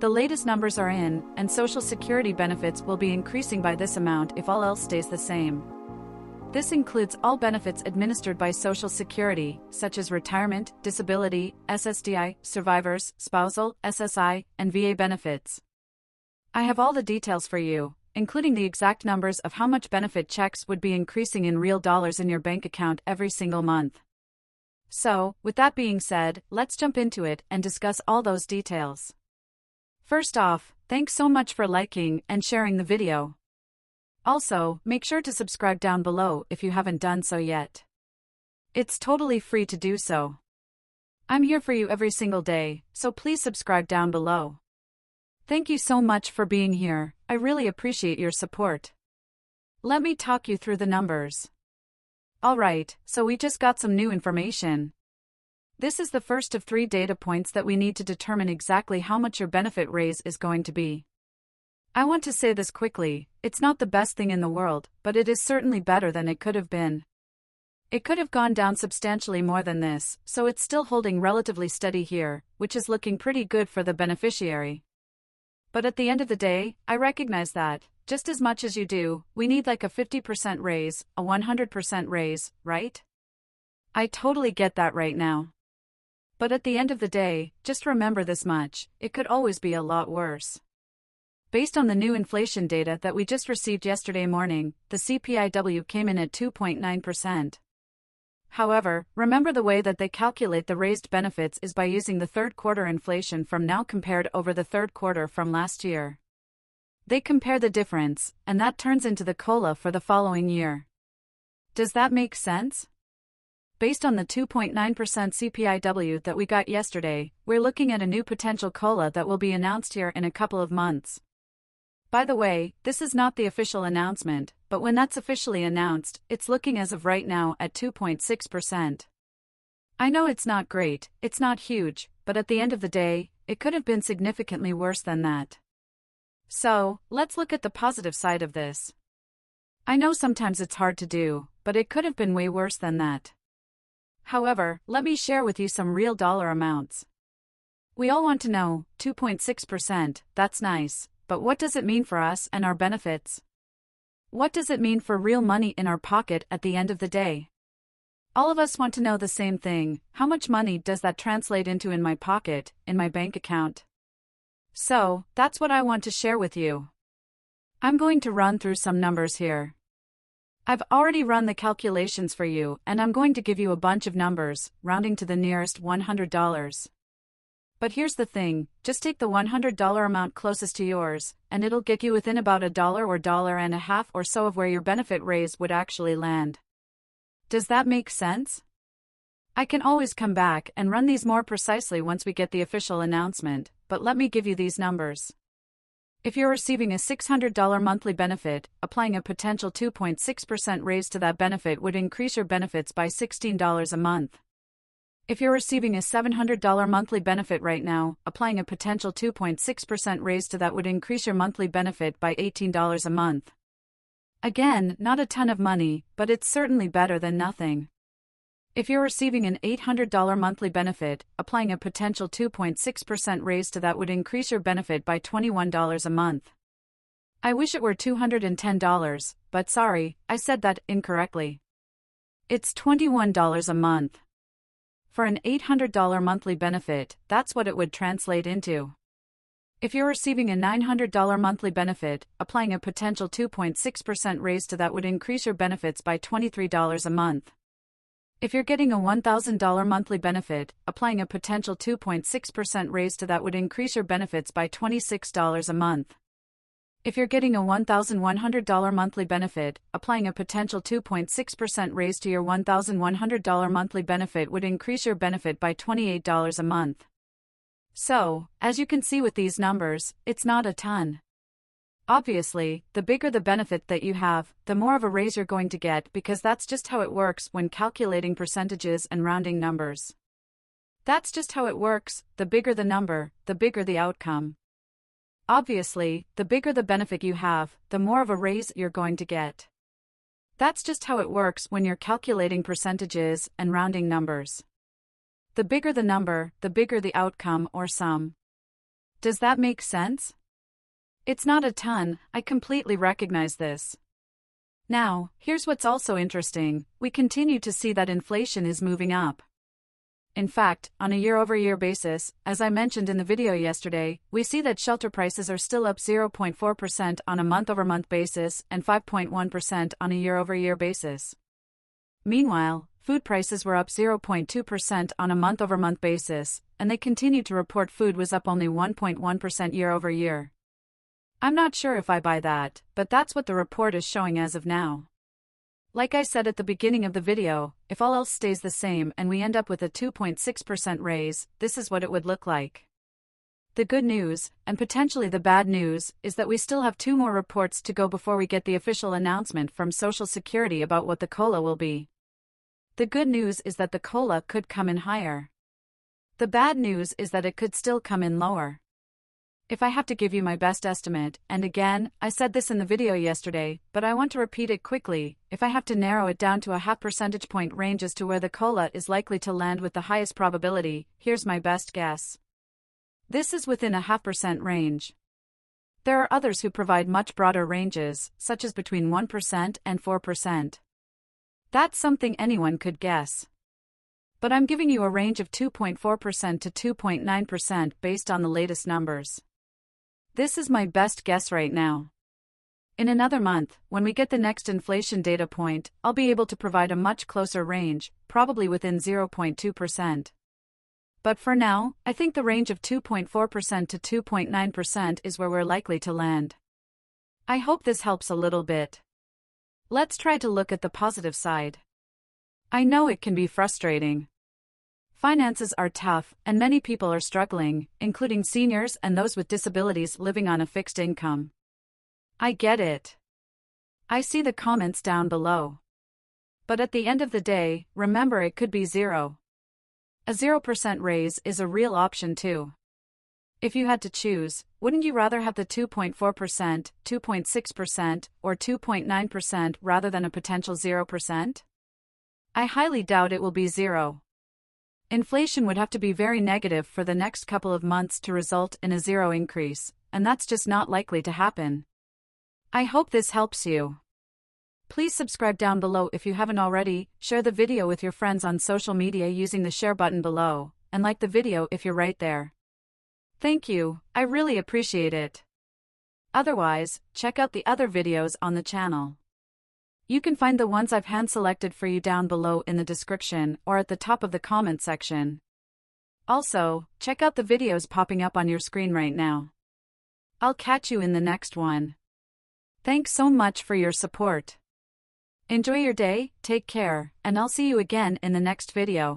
The latest numbers are in, and Social Security benefits will be increasing by this amount if all else stays the same. This includes all benefits administered by Social Security, such as retirement, disability, SSDI, survivors, spousal, SSI, and VA benefits. I have all the details for you, including the exact numbers of how much benefit checks would be increasing in real dollars in your bank account every single month. So, with that being said, let's jump into it and discuss all those details. First off, thanks so much for liking and sharing the video. Also, make sure to subscribe down below if you haven't done so yet. It's totally free to do so. I'm here for you every single day, so please subscribe down below. Thank you so much for being here, I really appreciate your support. Let me talk you through the numbers. Alright, so we just got some new information. This is the first of 3 data points that we need to determine exactly how much your benefit raise is going to be. I want to say this quickly, it's not the best thing in the world, but it is certainly better than it could have been. It could have gone down substantially more than this, so it's still holding relatively steady here, which is looking pretty good for the beneficiary. But at the end of the day, I recognize that, just as much as you do, we need like a 50% raise, a 100% raise, right? I totally get that right now. But at the end of the day, just remember this much, it could always be a lot worse. Based on the new inflation data that we just received yesterday morning, the CPIW came in at 2.9%. However, remember the way that they calculate the raised benefits is by using the third quarter inflation from now compared over the third quarter from last year. They compare the difference, and that turns into the COLA for the following year. Does that make sense? Based on the 2.9% CPIW that we got yesterday, we're looking at a new potential COLA that will be announced here in a couple of months. By the way, this is not the official announcement, but when that's officially announced, it's looking as of right now at 2.6%. I know it's not great, it's not huge, but at the end of the day, it could have been significantly worse than that. So, let's look at the positive side of this. I know sometimes it's hard to do, but it could have been way worse than that. However, let me share with you some real dollar amounts. We all want to know, 2.6%, that's nice. But what does it mean for us and our benefits? What does it mean for real money in our pocket at the end of the day? All of us want to know the same thing, how much money does that translate into in my pocket, in my bank account? So, that's what I want to share with you. I'm going to run through some numbers here. I've already run the calculations for you, and I'm going to give you a bunch of numbers, rounding to the nearest $100. But here's the thing, just take the $100 amount closest to yours, and it'll get you within about $1 or $1.50 or so of where your benefit raise would actually land. Does that make sense? I can always come back and run these more precisely once we get the official announcement, but let me give you these numbers. If you're receiving a $600 monthly benefit, applying a potential 2.6% raise to that benefit would increase your benefits by $16 a month. If you're receiving a $700 monthly benefit right now, applying a potential 2.6% raise to that would increase your monthly benefit by $18 a month. Again, not a ton of money, but it's certainly better than nothing. If you're receiving an $800 monthly benefit, applying a potential 2.6% raise to that would increase your benefit by $21 a month. I wish it were $210, but sorry, I said that incorrectly. It's $21 a month. For an $800 monthly benefit, that's what it would translate into. If you're receiving a $900 monthly benefit, applying a potential 2.6% raise to that would increase your benefits by $23 a month. If you're getting a $1,000 monthly benefit, applying a potential 2.6% raise to that would increase your benefits by $26 a month. If you're getting a $1,100 monthly benefit, applying a potential 2.6% raise to your $1,100 monthly benefit would increase your benefit by $28 a month. So, as you can see with these numbers, it's not a ton. Obviously, the bigger the benefit that you have, the more of a raise you're going to get because that's just how it works when calculating percentages and rounding numbers. That's just how it works, the bigger the number, the bigger the outcome. Obviously, the bigger the benefit you have, the more of a raise you're going to get. That's just how it works when you're calculating percentages and rounding numbers. The bigger the number, the bigger the outcome or sum. Does that make sense? It's not a ton, I completely recognize this. Now, here's what's also interesting, we continue to see that inflation is moving up. In fact, on a year-over-year basis, as I mentioned in the video yesterday, we see that shelter prices are still up 0.4% on a month-over-month basis and 5.1% on a year-over-year basis. Meanwhile, food prices were up 0.2% on a month-over-month basis, and they continue to report food was up only 1.1% year-over-year. I'm not sure if I buy that, but that's what the report is showing as of now. Like I said at the beginning of the video, if all else stays the same and we end up with a 2.6% raise, this is what it would look like. The good news, and potentially the bad news, is that we still have 2 more reports to go before we get the official announcement from Social Security about what the COLA will be. The good news is that the COLA could come in higher. The bad news is that it could still come in lower. If I have to give you my best estimate, and again, I said this in the video yesterday, but I want to repeat it quickly, if I have to narrow it down to a 0.5 percentage point range as to where the COLA is likely to land with the highest probability, here's my best guess. This is within a 0.5% range. There are others who provide much broader ranges, such as between 1% and 4%. That's something anyone could guess. But I'm giving you a range of 2.4% to 2.9% based on the latest numbers. This is my best guess right now. In another month, when we get the next inflation data point, I'll be able to provide a much closer range, probably within 0.2%. But for now, I think the range of 2.4% to 2.9% is where we're likely to land. I hope this helps a little bit. Let's try to look at the positive side. I know it can be frustrating. Finances are tough, and many people are struggling, including seniors and those with disabilities living on a fixed income. I get it. I see the comments down below. But at the end of the day, remember it could be zero. A 0% raise is a real option too. If you had to choose, wouldn't you rather have the 2.4%, 2.6%, or 2.9% rather than a potential 0%? I highly doubt it will be zero. Inflation would have to be very negative for the next couple of months to result in a zero increase, and that's just not likely to happen. I hope this helps you. Please subscribe down below if you haven't already, share the video with your friends on social media using the share button below, and like the video if you're right there. Thank you, I really appreciate it. Otherwise, check out the other videos on the channel. You can find the ones I've hand-selected for you down below in the description or at the top of the comment section. Also, check out the videos popping up on your screen right now. I'll catch you in the next one. Thanks so much for your support. Enjoy your day, take care, and I'll see you again in the next video.